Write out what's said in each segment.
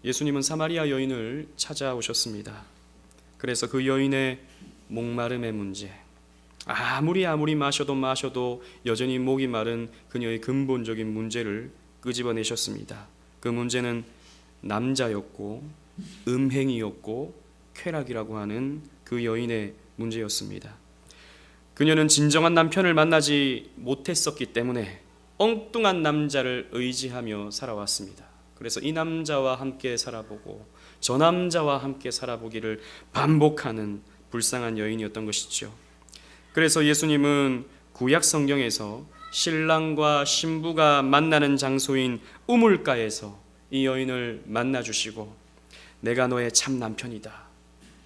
예수님은 사마리아 여인을 찾아오셨습니다. 그래서 그 여인의 목마름의 문제, 아무리 마셔도 여전히 목이 마른 그녀의 근본적인 문제를 끄집어내셨습니다. 그 문제는 남자였고 음행이었고 쾌락이라고 하는 그 여인의 문제였습니다. 그녀는 진정한 남편을 만나지 못했었기 때문에 엉뚱한 남자를 의지하며 살아왔습니다. 그래서 이 남자와 함께 살아보고 저 남자와 함께 살아보기를 반복하는 불쌍한 여인이었던 것이죠. 그래서 예수님은 구약 성경에서 신랑과 신부가 만나는 장소인 우물가에서 이 여인을 만나 주시고, 내가 너의 참 남편이다.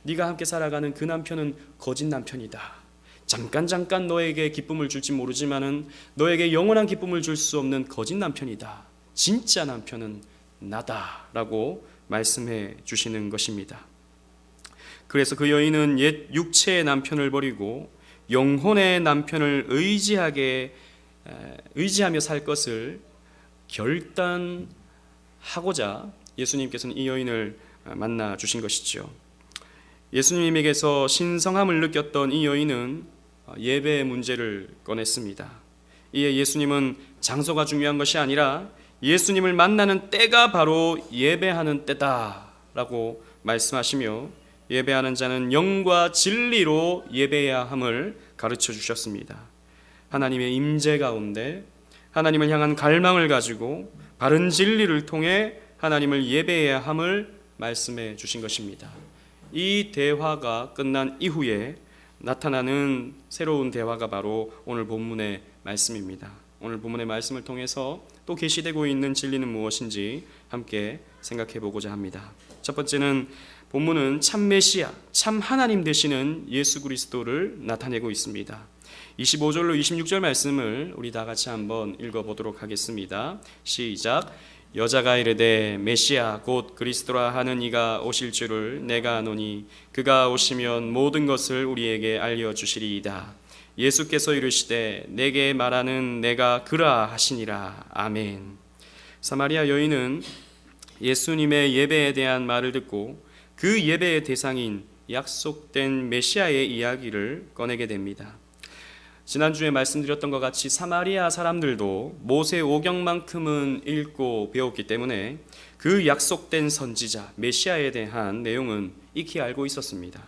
네가 함께 살아가는 그 남편은 거짓 남편이다. 잠깐 너에게 기쁨을 줄지 모르지만은 너에게 영원한 기쁨을 줄 수 없는 거짓 남편이다. 진짜 남편은 나다라고 말씀해 주시는 것입니다. 그래서 그 여인은 옛 육체의 남편을 버리고 영혼의 남편을 의지하며 살 것을 결단하고자 예수님께서는 이 여인을 만나 주신 것이죠. 예수님에게서 신성함을 느꼈던 이 여인은 예배의 문제를 꺼냈습니다. 이에 예수님은 장소가 중요한 것이 아니라 예수님을 만나는 때가 바로 예배하는 때다라고 말씀하시며, 예배하는 자는 영과 진리로 예배해야 함을 가르쳐 주셨습니다. 하나님의 임재 가운데 하나님을 향한 갈망을 가지고 바른 진리를 통해 하나님을 예배해야 함을 말씀해 주신 것입니다. 이 대화가 끝난 이후에 나타나는 새로운 대화가 바로 오늘 본문의 말씀입니다. 오늘 본문의 말씀을 통해서 또 계시되고 있는 진리는 무엇인지 함께 생각해 보고자 합니다. 첫 번째는 본문은 참 메시아, 참 하나님 되시는 예수 그리스도를 나타내고 있습니다. 25절로 26절 말씀을 우리 다 같이 한번 읽어보도록 하겠습니다. 시작. 여자가 이르되 메시아 곧 그리스도라 하는 이가 오실 줄을 내가 아노니 그가 오시면 모든 것을 우리에게 알려주시리이다. 예수께서 이르시되 내게 말하는 내가 그라 하시니라. 아멘. 사마리아 여인은 예수님의 예배에 대한 말을 듣고 그 예배의 대상인 약속된 메시아의 이야기를 꺼내게 됩니다. 지난주에 말씀드렸던 것 같이 사마리아 사람들도 모세 오경만큼은 읽고 배웠기 때문에 그 약속된 선지자 메시아에 대한 내용은 익히 알고 있었습니다.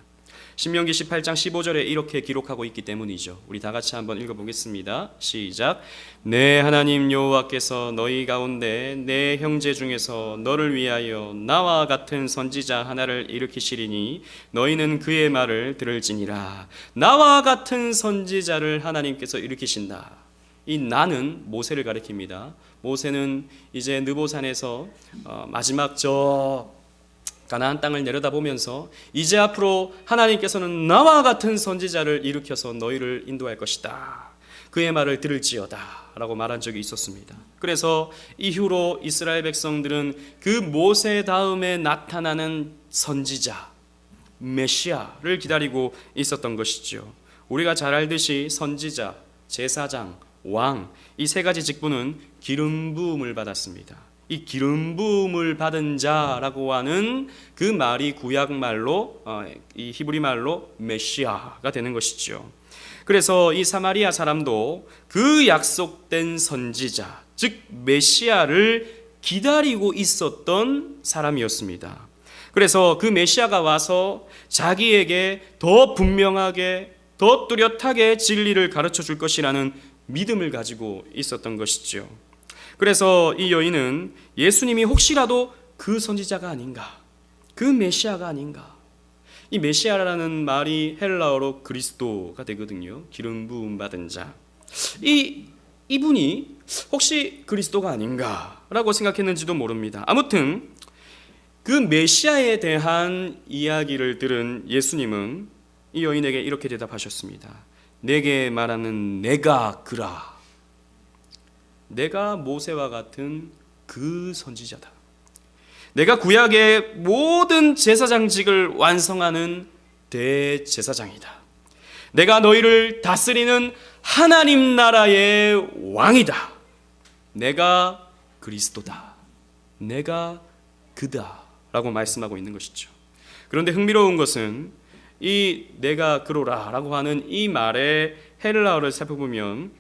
신명기 18장 15절에 이렇게 기록하고 있기 때문이죠. 우리 다 같이 한번 읽어보겠습니다. 시작. 내 하나님 여호와께서 너희 가운데 내 형제 중에서 너를 위하여 나와 같은 선지자 하나를 일으키시리니 너희는 그의 말을 들을지니라. 나와 같은 선지자를 하나님께서 일으키신다. 이 나는 모세를 가리킵니다. 모세는 이제 느보산에서 마지막 가나안 땅을 내려다보면서 이제 앞으로 하나님께서는 나와 같은 선지자를 일으켜서 너희를 인도할 것이다. 그의 말을 들을지어다 라고 말한 적이 있었습니다. 그래서 이후로 이스라엘 백성들은 그 모세 다음에 나타나는 선지자 메시아를 기다리고 있었던 것이죠. 우리가 잘 알듯이 선지자, 제사장, 왕, 이 세 가지 직분은 기름 부음을 받았습니다. 이 기름 부음을 받은 자라고 하는 그 말이 구약 말로 이 히브리 말로 메시아가 되는 것이죠. 그래서 이 사마리아 사람도 그 약속된 선지자, 즉 메시아를 기다리고 있었던 사람이었습니다. 그래서 그 메시아가 와서 자기에게 더 분명하게, 더 뚜렷하게 진리를 가르쳐 줄 것이라는 믿음을 가지고 있었던 것이죠. 그래서 이 여인은 예수님이 혹시라도 그 선지자가 아닌가, 그 메시아가 아닌가. 이 메시아라는 말이 헬라어로 그리스도가 되거든요. 기름 부음 받은 자. 이분이 혹시 그리스도가 아닌가라고 생각했는지도 모릅니다. 아무튼 그 메시아에 대한 이야기를 들은 예수님은 이 여인에게 이렇게 대답하셨습니다. 내게 말하는 내가 그라. 내가 모세와 같은 그 선지자다. 내가 구약의 모든 제사장직을 완성하는 대제사장이다. 내가 너희를 다스리는 하나님 나라의 왕이다. 내가 그리스도다. 내가 그다 라고 말씀하고 있는 것이죠. 그런데 흥미로운 것은 이 내가 그로라 라고 하는 이 말의 헬라어를 살펴보면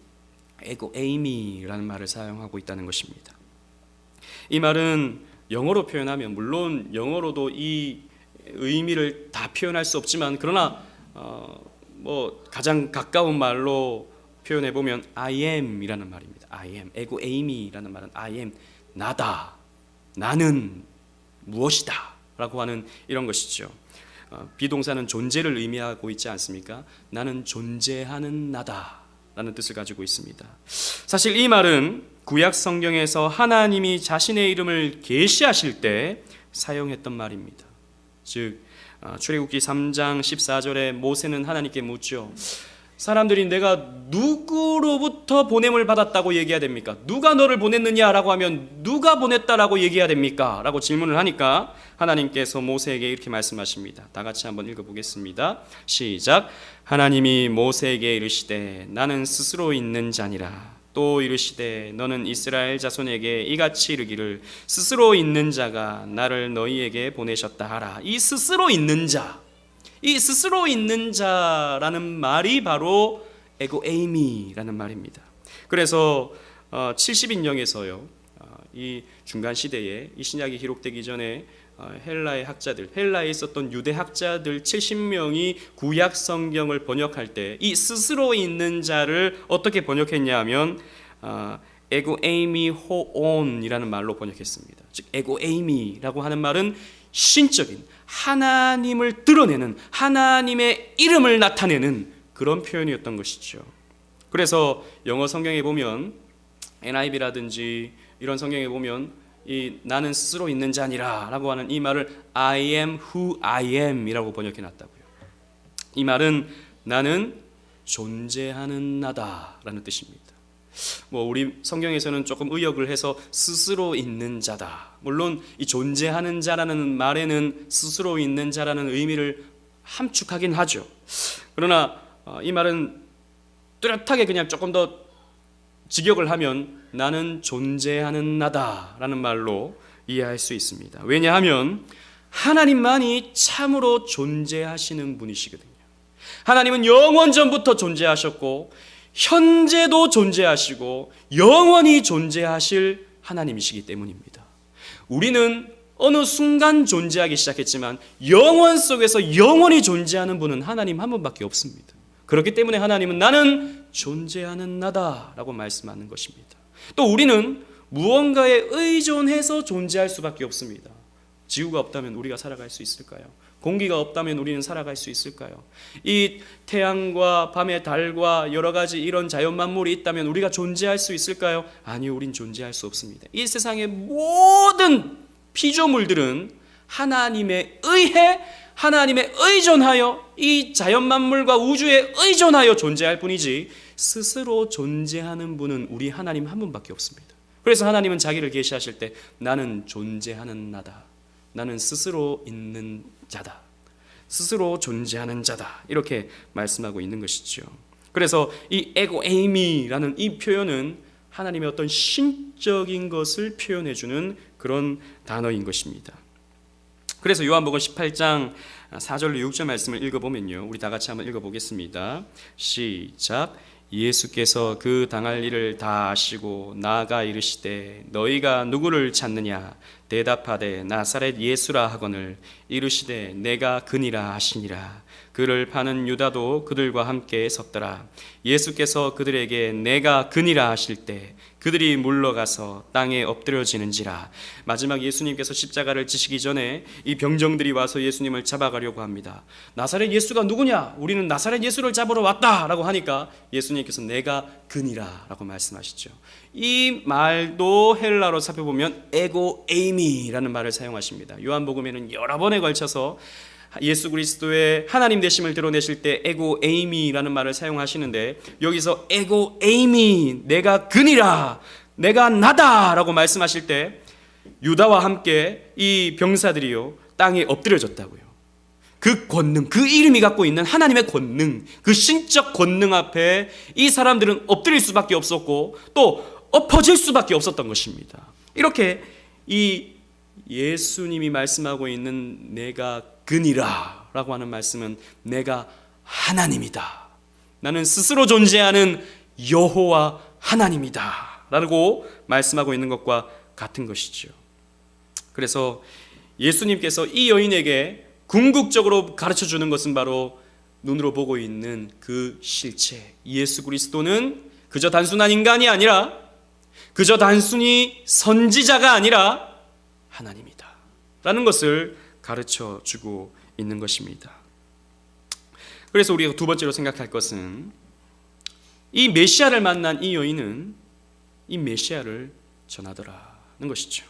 에고 에이미라는 말을 사용하고 있다는 것입니다. 이 말은 영어로 표현하면, 물론 영어로도 이 의미를 다 표현할 수 없지만, 그러나 가장 가까운 말로 표현해 보면 I am이라는 말입니다. I am. 에고 에이미라는 말은 I am, 나다, 나는 무엇이다 라고 하는 이런 것이죠. 비동사는 존재를 의미하고 있지 않습니까? 나는 존재하는 나다 라는 뜻을 가지고 있습니다. 사실 이 말은 구약 성경에서 하나님이 자신의 이름을 계시하실 때 사용했던 말입니다. 즉 출애굽기 3장 14절에 모세는 하나님께 묻죠. 사람들이 내가 누구로부터 보냄을 받았다고 얘기해야 됩니까? 누가 너를 보냈느냐라고 하면 누가 보냈다라고 얘기해야 됩니까? 라고 질문을 하니까 하나님께서 모세에게 이렇게 말씀하십니다. 다 같이 한번 읽어보겠습니다. 시작. 하나님이 모세에게 이르시되 나는 스스로 있는 자니라. 또 이르시되 너는 이스라엘 자손에게 이같이 이르기를 스스로 있는 자가 나를 너희에게 보내셨다 하라. 이 스스로 있는 자, 이 스스로 있는 자라는 말이 바로 에고 에이미라는 말입니다. 그래서 70인령에서요, 이 중간 시대에 이 신약이 기록되기 전에 헬라의 학자들, 헬라에 있었던 유대 학자들 70명이 구약 성경을 번역할 때 이 스스로 있는 자를 어떻게 번역했냐 하면 에고 에이미 호온이라는 말로 번역했습니다. 즉 에고 에이미라고 하는 말은 신적인 하나님을 드러내는, 하나님의 이름을 나타내는 그런 표현이었던 것이죠. 그래서 영어 성경에 보면 NIV라든지 이런 성경에 보면 이 나는 스스로 있는 자니라 라고 하는 이 말을 I am who I am 이라고 번역해 놨다고요. 이 말은 나는 존재하는 나다 라는 뜻입니다. 우리 성경에서는 조금 의역을 해서 스스로 있는 자다. 물론 이 존재하는 자라는 말에는 스스로 있는 자라는 의미를 함축하긴 하죠. 그러나 이 말은 뚜렷하게 그냥 조금 더 직역을 하면 나는 존재하는 나다라는 말로 이해할 수 있습니다. 왜냐하면 하나님만이 참으로 존재하시는 분이시거든요. 하나님은 영원 전부터 존재하셨고 현재도 존재하시고 영원히 존재하실 하나님이시기 때문입니다. 우리는 어느 순간 존재하기 시작했지만 영원 속에서 영원히 존재하는 분은 하나님 한 분밖에 없습니다. 그렇기 때문에 하나님은 나는 존재하는 나다라고 말씀하는 것입니다. 또 우리는 무언가에 의존해서 존재할 수밖에 없습니다. 지구가 없다면 우리가 살아갈 수 있을까요? 공기가 없다면 우리는 살아갈 수 있을까요? 이 태양과 밤의 달과 여러 가지 이런 자연 만물이 있다면 우리가 존재할 수 있을까요? 아니요, 우린 존재할 수 없습니다. 이 세상의 모든 피조물들은 하나님에 의해, 하나님에 의존하여, 이 자연 만물과 우주에 의존하여 존재할 뿐이지 스스로 존재하는 분은 우리 하나님 한 분밖에 없습니다. 그래서 하나님은 자기를 계시하실 때 나는 존재하는 나다, 나는 스스로 있는 자다, 스스로 존재하는 자다, 이렇게 말씀하고 있는 것이죠. 그래서 이 에고 에이미라는 이 표현은 하나님의 어떤 신적인 것을 표현해주는 그런 단어인 것입니다. 그래서 요한복음 18장 4절로 6절 말씀을 읽어보면요, 우리 다 같이 한번 읽어보겠습니다. 시작. 예수께서 그 당할 일을 다 아시고 나아가 이르시되 너희가 누구를 찾느냐 대답하되 나사렛 예수라 하거늘 이르시되 내가 그니라 하시니라. 그를 파는 유다도 그들과 함께 섰더라. 예수께서 그들에게 내가 그니라 하실 때 그들이 물러가서 땅에 엎드려지는지라. 마지막 예수님께서 십자가를 지시기 전에 이 병정들이 와서 예수님을 잡아가려고 합니다. 나사렛 예수가 누구냐? 우리는 나사렛 예수를 잡으러 왔다라고 하니까 예수님께서 내가 그니라 라고 말씀하시죠. 이 말도 헬라로 살펴보면 에고 에이미라는 말을 사용하십니다. 요한복음에는 여러 번에 걸쳐서 예수 그리스도의 하나님 되심을 드러내실 때 에고 에이미라는 말을 사용하시는데, 여기서 에고 에이미, 내가 그니라, 내가 나다라고 말씀하실 때 유다와 함께 이 병사들이요 땅에 엎드려졌다고요. 그 권능, 그 이름이 갖고 있는 하나님의 권능, 그 신적 권능 앞에 이 사람들은 엎드릴 수밖에 없었고 또 엎어질 수밖에 없었던 것입니다. 이렇게 이 예수님이 말씀하고 있는 내가 그니라 라고 하는 말씀은 내가 하나님이다, 나는 스스로 존재하는 여호와 하나님이다 라고 말씀하고 있는 것과 같은 것이죠. 그래서 예수님께서 이 여인에게 궁극적으로 가르쳐 주는 것은 바로 눈으로 보고 있는 그 실체, 예수 그리스도는 그저 단순한 인간이 아니라, 그저 단순히 선지자가 아니라 하나님이다 라는 것을 가르쳐 주고 있는 것입니다. 그래서 우리가 두 번째로 생각할 것은, 이 메시아를 만난 이 여인은 이 메시아를 전하더라는 것이죠.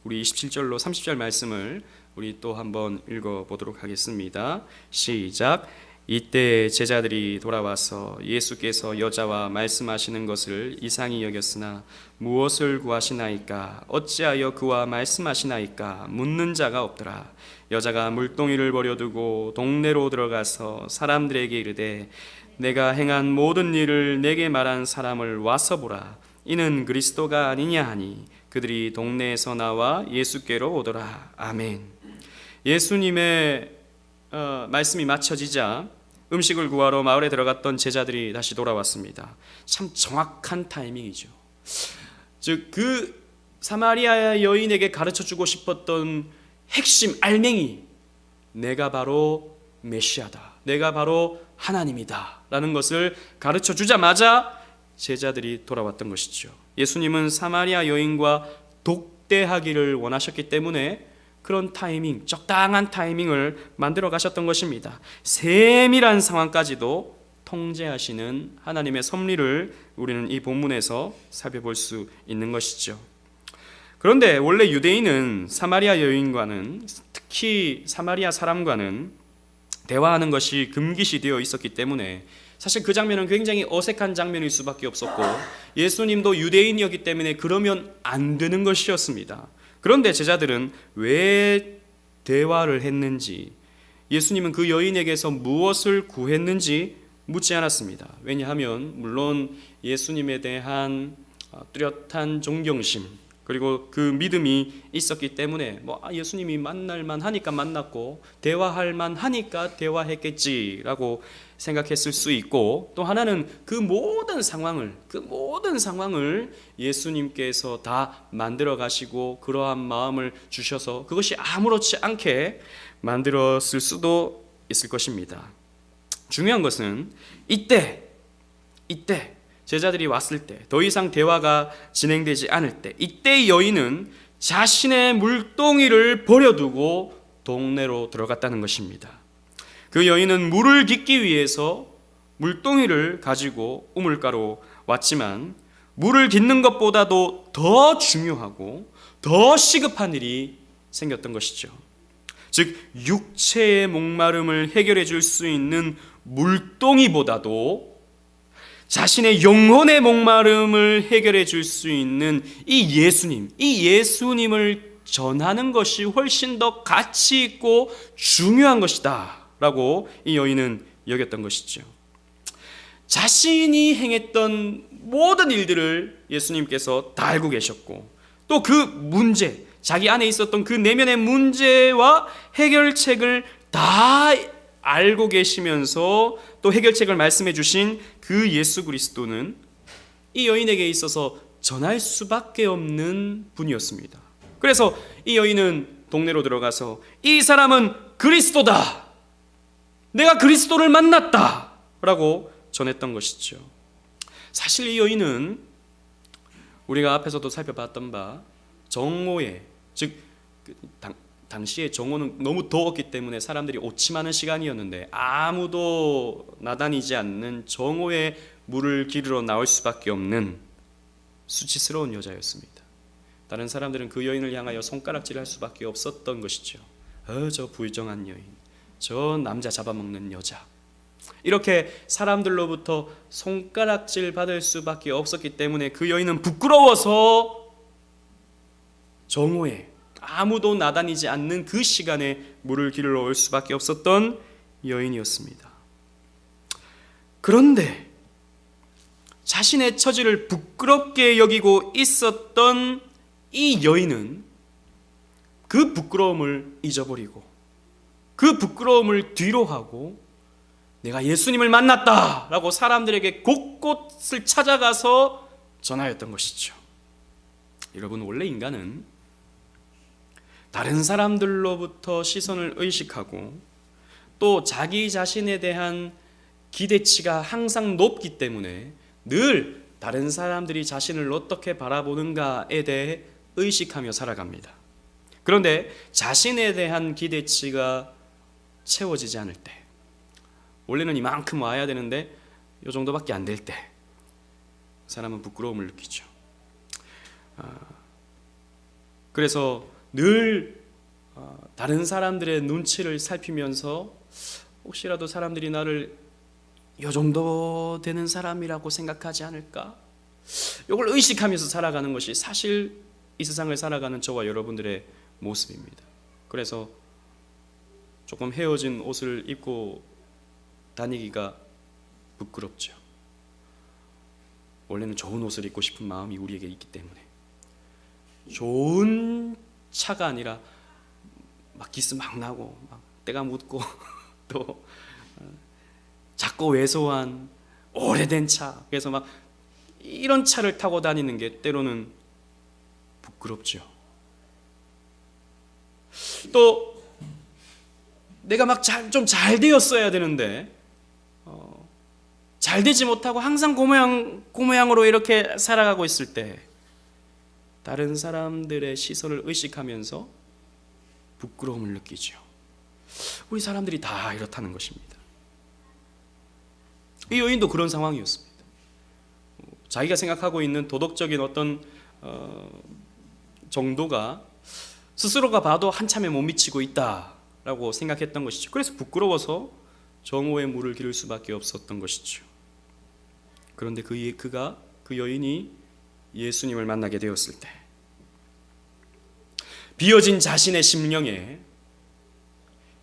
우리 27절로 30절 말씀을 우리 또 한번 읽어보도록 하겠습니다. 시작. 이때 제자들이 돌아와서 예수께서 여자와 말씀하시는 것을 이상히 여겼으나 무엇을 구하시나이까? 어찌하여 그와 말씀하시나이까? 묻는 자가 없더라. 여자가 물동이를 버려두고 동네로 들어가서 사람들에게 이르되 내가 행한 모든 일을 내게 말한 사람을 와서 보라. 이는 그리스도가 아니냐 하니 그들이 동네에서 나와 예수께로 오더라. 아멘. 예수님의 말씀이 마쳐지자 음식을 구하러 마을에 들어갔던 제자들이 다시 돌아왔습니다. 참 정확한 타이밍이죠. 즉 그 사마리아 여인에게 가르쳐주고 싶었던 핵심 알맹이, 내가 바로 메시아다, 내가 바로 하나님이다 라는 것을 가르쳐 주자마자 제자들이 돌아왔던 것이죠. 예수님은 사마리아 여인과 독대하기를 원하셨기 때문에 그런 타이밍, 적당한 타이밍을 만들어 가셨던 것입니다. 세밀한 상황까지도 통제하시는 하나님의 섭리를 우리는 이 본문에서 살펴볼 수 있는 것이죠. 그런데 원래 유대인은 사마리아 여인과는, 특히 사마리아 사람과는 대화하는 것이 금기시 되어 있었기 때문에 사실 그 장면은 굉장히 어색한 장면일 수밖에 없었고, 예수님도 유대인이었기 때문에 그러면 안 되는 것이었습니다. 그런데 제자들은 왜 대화를 했는지, 예수님은 그 여인에게서 무엇을 구했는지 묻지 않았습니다. 왜냐하면 물론 예수님에 대한 뚜렷한 존경심, 그리고 그 믿음이 있었기 때문에 예수님이 만날 만하니까 만났고 대화할 만하니까 대화했겠지라고 생각했을 수 있고, 또 하나는 그 모든 상황을 예수님께서 다 만들어 가시고 그러한 마음을 주셔서 그것이 아무렇지 않게 만들었을 수도 있을 것입니다. 중요한 것은 이때 제자들이 왔을 때, 더 이상 대화가 진행되지 않을 때, 이때 여인은 자신의 물동이를 버려두고 동네로 들어갔다는 것입니다. 그 여인은 물을 깃기 위해서 물동이를 가지고 우물가로 왔지만 물을 깃는 것보다도 더 중요하고 더 시급한 일이 생겼던 것이죠. 즉 육체의 목마름을 해결해 줄 수 있는 물동이보다도 자신의 영혼의 목마름을 해결해 줄 수 있는 이 예수님을 전하는 것이 훨씬 더 가치 있고 중요한 것이다 라고 이 여인은 여겼던 것이죠. 자신이 행했던 모든 일들을 예수님께서 다 알고 계셨고, 또 그 문제, 자기 안에 있었던 그 내면의 문제와 해결책을 다 알고 계시면서 또 해결책을 말씀해 주신 그 예수 그리스도는 이 여인에게 있어서 전할 수밖에 없는 분이었습니다. 그래서 이 여인은 동네로 들어가서 이 사람은 그리스도다, 내가 그리스도를 만났다 라고 전했던 것이죠. 사실 이 여인은 우리가 앞에서도 살펴봤던 바 정오에, 즉 당시에 정오는 너무 더웠기 때문에 사람들이 오침하는 시간이었는데 아무도 나다니지 않는 정오에 물을 기르러 나올 수밖에 없는 수치스러운 여자였습니다. 다른 사람들은 그 여인을 향하여 손가락질할 수밖에 없었던 것이죠. 저 부정한 여인, 저 남자 잡아먹는 여자, 이렇게 사람들로부터 손가락질 받을 수밖에 없었기 때문에 그 여인은 부끄러워서 정오에 아무도 나다니지 않는 그 시간에 물을 기르러 올 수밖에 없었던 여인이었습니다. 그런데 자신의 처지를 부끄럽게 여기고 있었던 이 여인은 그 부끄러움을 잊어버리고 그 부끄러움을 뒤로하고 내가 예수님을 만났다라고 사람들에게 곳곳을 찾아가서 전하였던 것이죠. 여러분, 원래 인간은 다른 사람들로부터 시선을 의식하고 또 자기 자신에 대한 기대치가 항상 높기 때문에 늘 다른 사람들이 자신을 어떻게 바라보는가에 대해 의식하며 살아갑니다. 그런데 자신에 대한 기대치가 채워지지 않을 때, 원래는 이만큼 와야 되는데 이 정도밖에 안 될 때 사람은 부끄러움을 느끼죠. 그래서 늘 다른 사람들의 눈치를 살피면서 혹시라도 사람들이 나를 이 정도 되는 사람이라고 생각하지 않을까? 이걸 의식하면서 살아가는 것이 사실 이 세상을 살아가는 저와 여러분들의 모습입니다. 그래서 조금 헤어진 옷을 입고 다니기가 부끄럽죠. 원래는 좋은 옷을 입고 싶은 마음이 우리에게 있기 때문에, 좋은 차가 아니라 막 기스 막 나고 막 때가 묻고 또 작고 왜소한 오래된 차, 그래서 막 이런 차를 타고 다니는 게 때로는 부끄럽죠. 또 내가 막 좀 잘 되었어야 되는데 잘 되지 못하고 항상 그 모양으로 이렇게 살아가고 있을 때 다른 사람들의 시선을 의식하면서 부끄러움을 느끼죠. 우리 사람들이 다 이렇다는 것입니다. 이 여인도 그런 상황이었습니다. 자기가 생각하고 있는 도덕적인 어떤 정도가 스스로가 봐도 한참에 못 미치고 있다라고 생각했던 것이죠. 그래서 부끄러워서 정오의 물을 기를 수밖에 없었던 것이죠. 그런데 그 여인이 예수님을 만나게 되었을 때, 비어진 자신의 심령에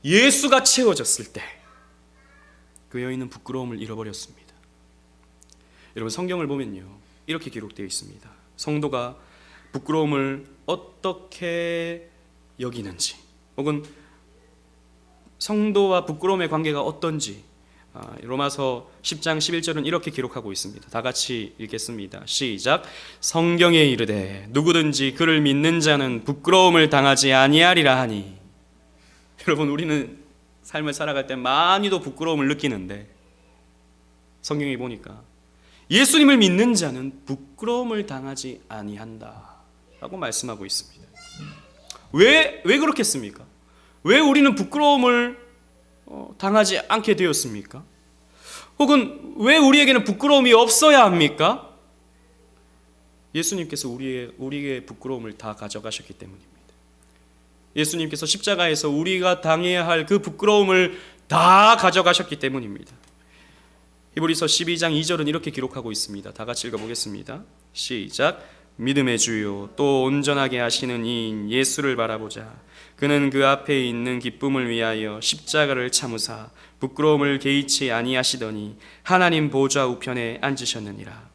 예수가 채워졌을 때 그 여인은 부끄러움을 잃어버렸습니다. 여러분, 성경을 보면요, 이렇게 기록되어 있습니다. 성도가 부끄러움을 어떻게 여기는지, 혹은 성도와 부끄러움의 관계가 어떤지 로마서 10장 11절은 이렇게 기록하고 있습니다. 다 같이 읽겠습니다. 시작. 성경에 이르되 누구든지 그를 믿는 자는 부끄러움을 당하지 아니하리라 하니. 여러분, 우리는 삶을 살아갈 때 많이도 부끄러움을 느끼는데 성경에 보니까 예수님을 믿는 자는 부끄러움을 당하지 아니한다 라고 말씀하고 있습니다. 왜 그렇겠습니까? 왜 우리는 부끄러움을 당하지 않게 되었습니까? 혹은 왜 우리에게는 부끄러움이 없어야 합니까? 예수님께서 우리의 부끄러움을 다 가져가셨기 때문입니다. 예수님께서 십자가에서 우리가 당해야 할 그 부끄러움을 다 가져가셨기 때문입니다. 히브리서 12장 2절은 이렇게 기록하고 있습니다. 다 같이 읽어보겠습니다. 시작. 믿음의 주요 또 온전하게 하시는 이인 예수를 바라보자. 그는 그 앞에 있는 기쁨을 위하여 십자가를 참으사 부끄러움을 개의치 아니하시더니 하나님 보좌 우편에 앉으셨느니라.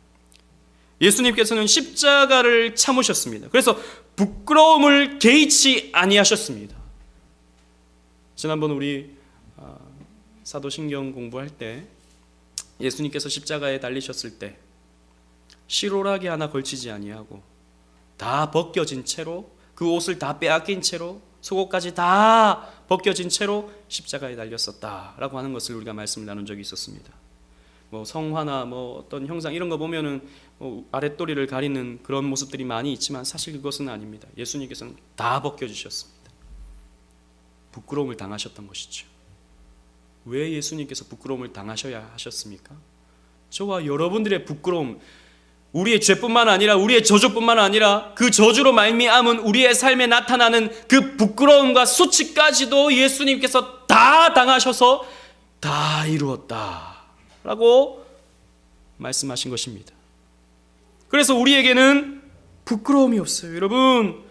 예수님께서는 십자가를 참으셨습니다. 그래서 부끄러움을 개의치 아니하셨습니다. 지난번 우리 사도신경 공부할 때 예수님께서 십자가에 달리셨을 때 실오라기 하나 걸치지 아니하고 다 벗겨진 채로, 그 옷을 다 빼앗긴 채로, 속옷까지 다 벗겨진 채로 십자가에 달렸었다라고 하는 것을 우리가 말씀을 나눈 적이 있었습니다. 성화나 어떤 형상 이런 거 보면은 아랫도리를 가리는 그런 모습들이 많이 있지만 사실 그것은 아닙니다. 예수님께서는 다 벗겨주셨습니다. 부끄러움을 당하셨던 것이죠. 왜 예수님께서 부끄러움을 당하셔야 하셨습니까? 저와 여러분들의 부끄러움, 우리의 죄뿐만 아니라 우리의 저주뿐만 아니라 그 저주로 말미암은 우리의 삶에 나타나는 그 부끄러움과 수치까지도 예수님께서 다 당하셔서 다 이루었다라고 말씀하신 것입니다. 그래서 우리에게는 부끄러움이 없어요. 여러분,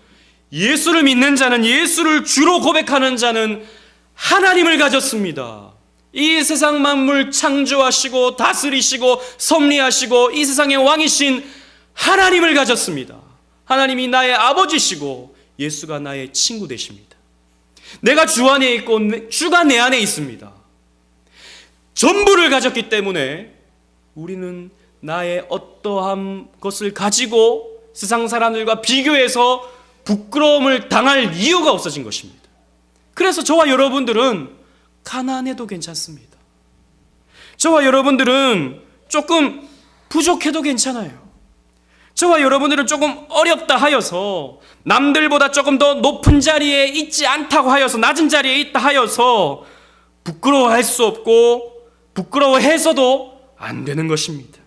예수를 믿는 자는, 예수를 주로 고백하는 자는 하나님을 가졌습니다. 이 세상 만물 창조하시고 다스리시고 섭리하시고 이 세상의 왕이신 하나님을 가졌습니다. 하나님이 나의 아버지시고 예수가 나의 친구 되십니다. 내가 주 안에 있고 주가 내 안에 있습니다. 전부를 가졌기 때문에 우리는 나의 어떠한 것을 가지고 세상 사람들과 비교해서 부끄러움을 당할 이유가 없어진 것입니다. 그래서 저와 여러분들은 가난해도 괜찮습니다. 저와 여러분들은 조금 부족해도 괜찮아요. 저와 여러분들은 조금 어렵다 하여서, 남들보다 조금 더 높은 자리에 있지 않다고 하여서, 낮은 자리에 있다 하여서 부끄러워할 수 없고 부끄러워해서도 안 되는 것입니다.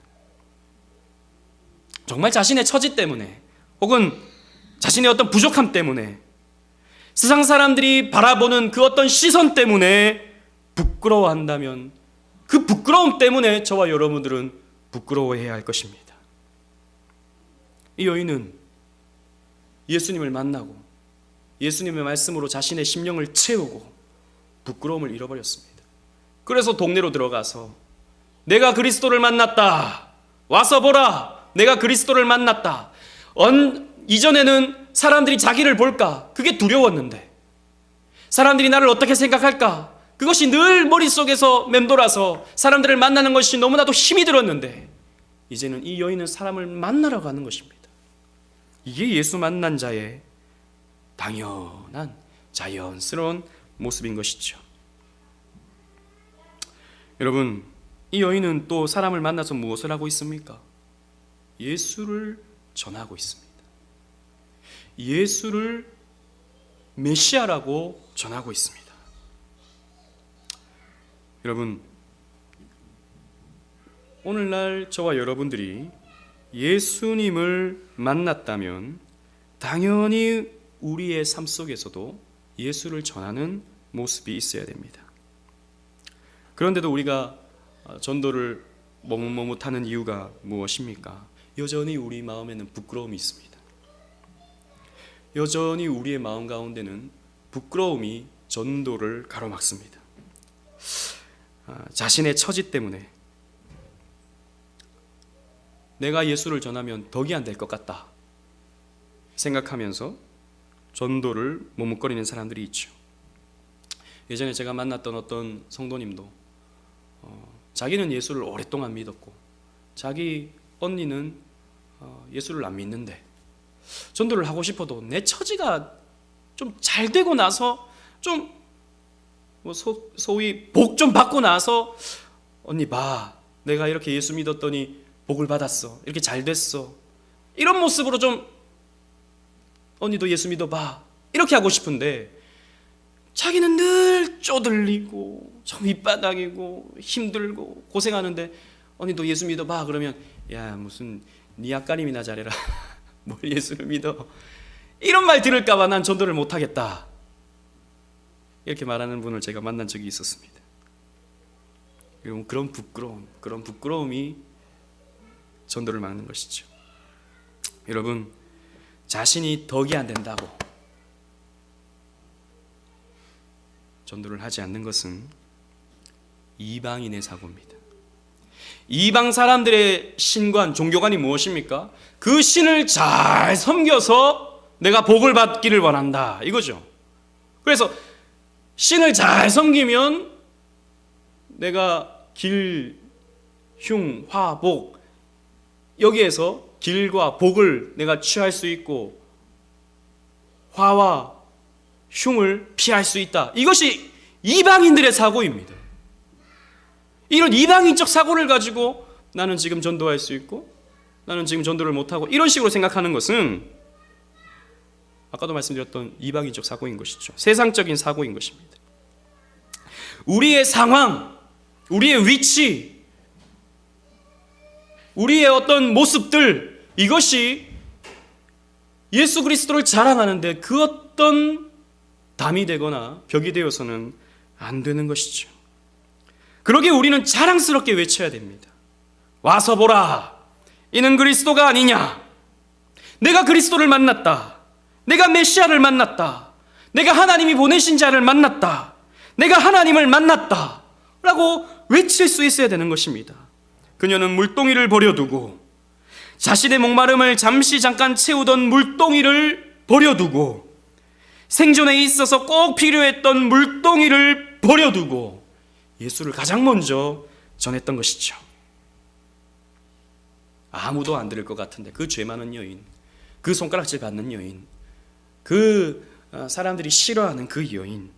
정말 자신의 처지 때문에 혹은 자신의 어떤 부족함 때문에, 세상 사람들이 바라보는 그 어떤 시선 때문에 부끄러워한다면 그 부끄러움 때문에 저와 여러분들은 부끄러워해야 할 것입니다. 이 여인은 예수님을 만나고 예수님의 말씀으로 자신의 심령을 채우고 부끄러움을 잃어버렸습니다. 그래서 동네로 들어가서 내가 그리스도를 만났다. 와서 보라. 내가 그리스도를 만났다. 이전에는 사람들이 자기를 볼까? 그게 두려웠는데, 사람들이 나를 어떻게 생각할까? 그것이 늘 머릿속에서 맴돌아서 사람들을 만나는 것이 너무나도 힘이 들었는데, 이제는 이 여인은 사람을 만나러 가는 것입니다. 이게 예수 만난 자의 당연한 자연스러운 모습인 것이죠. 여러분, 이 여인은 또 사람을 만나서 무엇을 하고 있습니까? 예수를 전하고 있습니다. 예수를 메시아라고 전하고 있습니다. 여러분, 오늘날 저와 여러분들이 예수님을 만났다면 당연히 우리의 삶 속에서도 예수를 전하는 모습이 있어야 됩니다. 그런데도 우리가 전도를 머뭇머뭇하는 이유가 무엇입니까? 여전히 우리 마음에는 부끄러움이 있습니다. 여전히 우리의 마음 가운데는 부끄러움이 전도를 가로막습니다. 자신의 처지 때문에 내가 예수를 전하면 덕이 안 될 것 같다 생각하면서 전도를 머뭇거리는 사람들이 있죠. 예전에 제가 만났던 어떤 성도님도 자기는 예수를 오랫동안 믿었고 자기 언니는 예수를 안 믿는데 전도를 하고 싶어도 내 처지가 좀 잘 되고 나서 좀 소위 복 좀 받고 나서 언니 봐, 내가 이렇게 예수 믿었더니 복을 받았어, 이렇게 잘 됐어, 이런 모습으로 좀 언니도 예수 믿어봐, 이렇게 하고 싶은데 자기는 늘 쪼들리고 좀 밑바닥이고 힘들고 고생하는데 언니도 예수 믿어봐 그러면 야 무슨 네 앞가림이나 잘해라 뭘 예수를 믿어, 이런 말 들을까 봐 난 전도를 못하겠다, 이렇게 말하는 분을 제가 만난 적이 있었습니다. 그런 부끄러움이 전도를 막는 것이죠. 여러분, 자신이 덕이 안 된다고 전도를 하지 않는 것은 이방인의 사고입니다. 이방 사람들의 신관, 종교관이 무엇입니까? 그 신을 잘 섬겨서 내가 복을 받기를 원한다, 이거죠. 그래서 신을 잘 섬기면 내가 길, 흉, 화, 복, 여기에서 길과 복을 내가 취할 수 있고 화와 흉을 피할 수 있다. 이것이 이방인들의 사고입니다. 이런 이방인적 사고를 가지고 나는 지금 전도할 수 있고 나는 지금 전도를 못하고 이런 식으로 생각하는 것은 아까도 말씀드렸던 이방인적 사고인 것이죠. 세상적인 사고인 것입니다. 우리의 상황, 우리의 위치, 우리의 어떤 모습들, 이것이 예수 그리스도를 자랑하는데 그 어떤 담이 되거나 벽이 되어서는 안 되는 것이죠. 그러기에 우리는 자랑스럽게 외쳐야 됩니다. 와서 보라, 이는 그리스도가 아니냐, 내가 그리스도를 만났다, 내가 메시아를 만났다, 내가 하나님이 보내신 자를 만났다, 내가 하나님을 만났다 라고 외칠 수 있어야 되는 것입니다. 그녀는 물동이를 버려두고, 자신의 목마름을 잠깐 채우던 물동이를 버려두고 생존에 있어서 꼭 필요했던 물동이를 버려두고 예수를 가장 먼저 전했던 것이죠. 아무도 안 들을 것 같은데 그 죄 많은 여인, 그 손가락질 받는 여인, 그 사람들이 싫어하는 그 여인,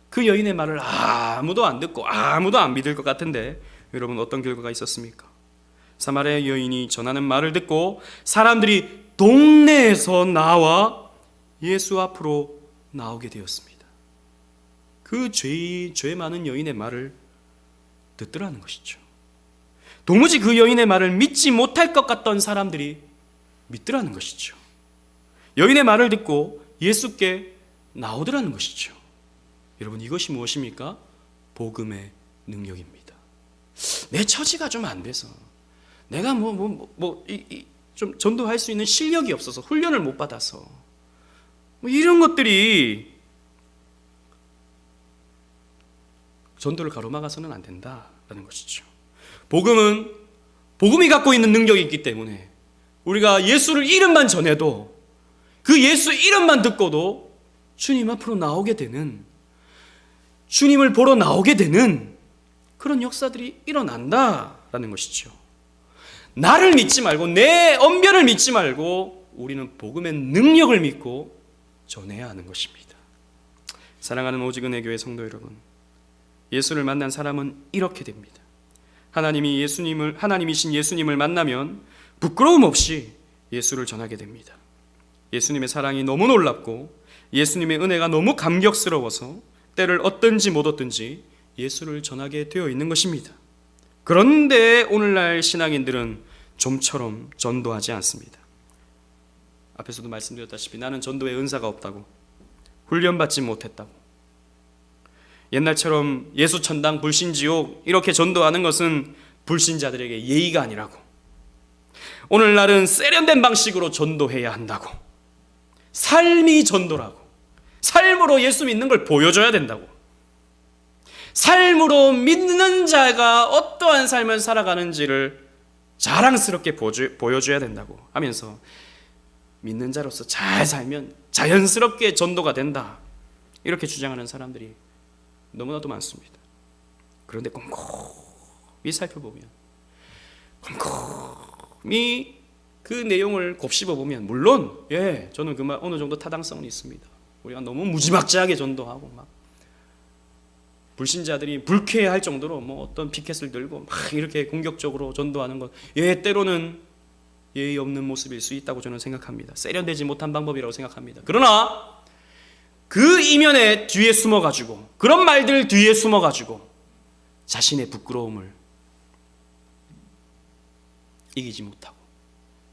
그 여인의 말을 아무도 안 듣고 아무도 안 믿을 것 같은데 여러분 어떤 결과가 있었습니까? 사마리아 여인이 전하는 말을 듣고 사람들이 동네에서 나와 예수 앞으로 나오게 되었습니다. 그 죄 많은 여인의 말을 듣더라는 것이죠. 도무지 그 여인의 말을 믿지 못할 것 같던 사람들이 믿더라는 것이죠. 여인의 말을 듣고 예수께 나오더라는 것이죠. 여러분 이것이 무엇입니까? 복음의 능력입니다. 내 처지가 좀 안 돼서 내가 좀 전도할 수 있는 실력이 없어서 훈련을 못 받아서 이런 것들이 전도를 가로막아서는 안 된다라는 것이죠. 복음이 갖고 있는 능력이 있기 때문에 우리가 예수를 이름만 전해도 그 예수 이름만 듣고도 주님 앞으로 나오게 되는, 주님을 보러 나오게 되는 그런 역사들이 일어난다라는 것이죠. 나를 믿지 말고 내 언변을 믿지 말고 우리는 복음의 능력을 믿고 전해야 하는 것입니다. 사랑하는 오직은혜 교회 성도 여러분, 예수를 만난 사람은 이렇게 됩니다. 하나님이신 예수님을 만나면 부끄러움 없이 예수를 전하게 됩니다. 예수님의 사랑이 너무 놀랍고 예수님의 은혜가 너무 감격스러워서 때를 얻든지 못 얻든지 예수를 전하게 되어 있는 것입니다. 그런데 오늘날 신앙인들은 좀처럼 전도하지 않습니다. 앞에서도 말씀드렸다시피 나는 전도의 은사가 없다고, 훈련받지 못했다고, 옛날처럼 예수천당 불신지옥 이렇게 전도하는 것은 불신자들에게 예의가 아니라고, 오늘날은 세련된 방식으로 전도해야 한다고, 삶이 전도라고, 삶으로 예수 믿는 걸 보여줘야 된다고, 삶으로 믿는 자가 어떠한 삶을 살아가는지를 자랑스럽게 보여줘야 된다고 하면서 믿는 자로서 잘 살면 자연스럽게 전도가 된다, 이렇게 주장하는 사람들이 너무나도 많습니다. 그런데 꼼꼼히 살펴보면, 꼼꼼히 그 내용을 곱씹어보면, 물론 저는 그 말 어느 정도 타당성은 있습니다. 우리가 너무 무지막지하게 전도하고 막 불신자들이 불쾌할 정도로 어떤 피켓을 들고 막 이렇게 공격적으로 전도하는 것, 때로는 예의 없는 모습일 수 있다고 저는 생각합니다. 세련되지 못한 방법이라고 생각합니다. 그러나 그 이면에 뒤에 숨어가지고, 그런 말들 뒤에 숨어가지고 자신의 부끄러움을 이기지 못하고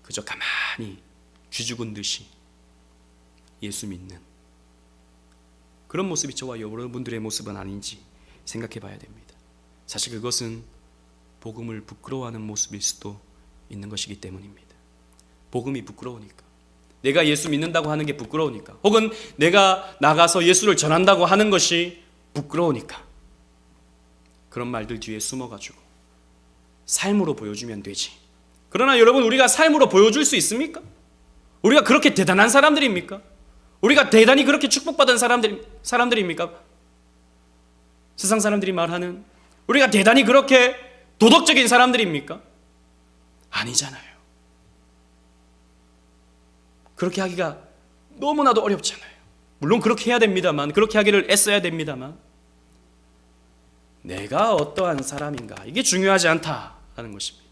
그저 가만히 쥐죽은 듯이 예수 믿는 그런 모습이 저와 여러분들의 모습은 아닌지 생각해 봐야 됩니다. 사실 그것은 복음을 부끄러워하는 모습일 수도 있는 것이기 때문입니다. 복음이 부끄러우니까, 내가 예수 믿는다고 하는 게 부끄러우니까, 혹은 내가 나가서 예수를 전한다고 하는 것이 부끄러우니까 그런 말들 뒤에 숨어가지고 삶으로 보여주면 되지. 그러나 여러분, 우리가 삶으로 보여줄 수 있습니까? 우리가 그렇게 대단한 사람들입니까? 우리가 대단히 그렇게 축복받은 사람들입니까? 세상 사람들이 말하는 우리가 대단히 그렇게 도덕적인 사람들입니까? 아니잖아요. 그렇게 하기가 너무나도 어렵잖아요. 물론 그렇게 해야 됩니다만, 그렇게 하기를 애써야 됩니다만, 내가 어떠한 사람인가, 이게 중요하지 않다라는 것입니다.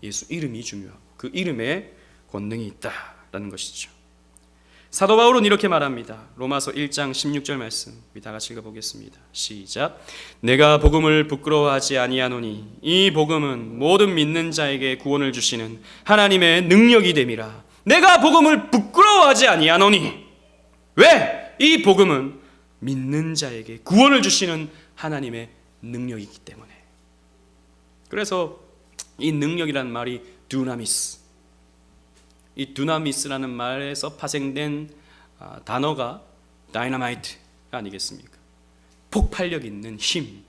예수 이름이 중요하고 그 이름에 권능이 있다라는 것이죠. 사도 바울은 이렇게 말합니다. 로마서 1장 16절 말씀 우리 다 같이 읽어보겠습니다. 시작. 내가 복음을 부끄러워하지 아니하노니 이 복음은 모든 믿는 자에게 구원을 주시는 하나님의 능력이 됨이라. 내가 복음을 부끄러워하지 아니하노니, 왜? 이 복음은 믿는 자에게 구원을 주시는 하나님의 능력이기 때문에. 그래서 이 능력이라는 말이 두나미스, 이 두나미스라는 말에서 파생된 단어가 다이너마이트가 아니겠습니까? 폭발력 있는 힘.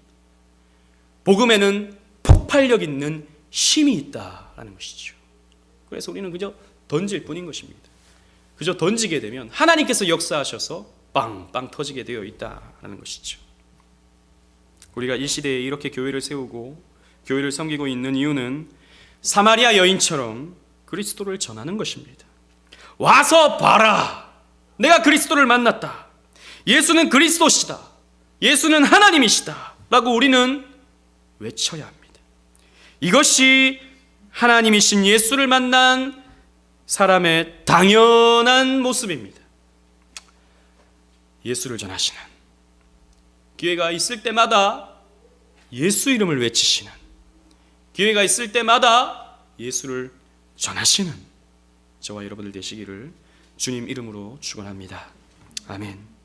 복음에는 폭발력 있는 힘이 있다라는 것이죠. 그래서 우리는 그저 던질 뿐인 것입니다. 그저 던지게 되면 하나님께서 역사하셔서 빵빵 터지게 되어 있다라는 것이죠. 우리가 이 시대에 이렇게 교회를 세우고 교회를 섬기고 있는 이유는 사마리아 여인처럼 그리스도를 전하는 것입니다. 와서 봐라, 내가 그리스도를 만났다, 예수는 그리스도시다, 예수는 하나님이시다 라고 우리는 외쳐야 합니다. 이것이 하나님이신 예수를 만난 사람의 당연한 모습입니다. 예수를 전하시는, 기회가 있을 때마다 예수 이름을 외치시는, 기회가 있을 때마다 예수를 전하시는 저와 여러분들 되시기를 주님 이름으로 축원합니다. 아멘.